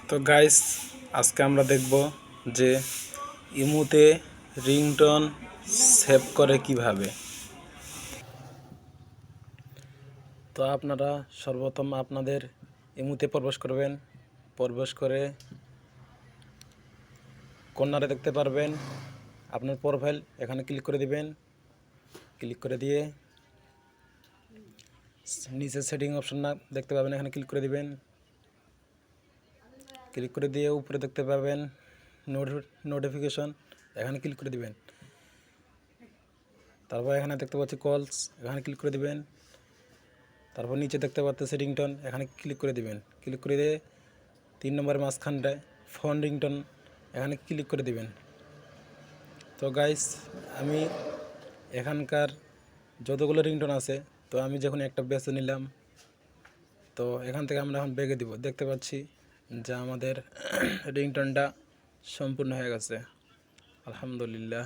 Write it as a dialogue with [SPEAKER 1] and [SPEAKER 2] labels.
[SPEAKER 1] তো গাইস, আজকে আমরা দেখব যে ইমুতে রিংটোন সেভ করে কিভাবে। তো আপনারা সর্বপ্রথম আপনাদের ইমুতে প্রবেশ করবেন। প্রবেশ করে কর্নারে দেখতে পারবেন আপনার প্রোফাইল, এখানে ক্লিক করে দিবেন। ক্লিক করে দিয়ে নিচে সেটিং অপশন না দেখতে পাবেন, এখানে ক্লিক করে দিবেন। ক্লিক করে দিয়ে উপরে দেখতে পাবেন নোটিফিকেশন, এখানে ক্লিক করে দিবেন। তারপর এখানে দেখতে পাচ্ছি কলস, এখানে ক্লিক করে দিবেন। তারপর নিচে দেখতে পাচ্ছি রিংটোন, এখানে ক্লিক করে দিবেন। ক্লিক করে দিয়ে 3 নম্বরের মাঝখানটায় ফোন রিংটোন, এখানে ক্লিক করে দিবেন। তো গাইস, আমি এখানকার যতগুলো রিংটোন আছে, তো আমি যখন একটা বেছে নিলাম, তো এখান থেকে আমরা এখন বেগে দিব। দেখতে পাচ্ছি যে আমাদের রিংটোনটা সম্পূর্ণ হয়ে গেছে, আলহামদুলিল্লাহ।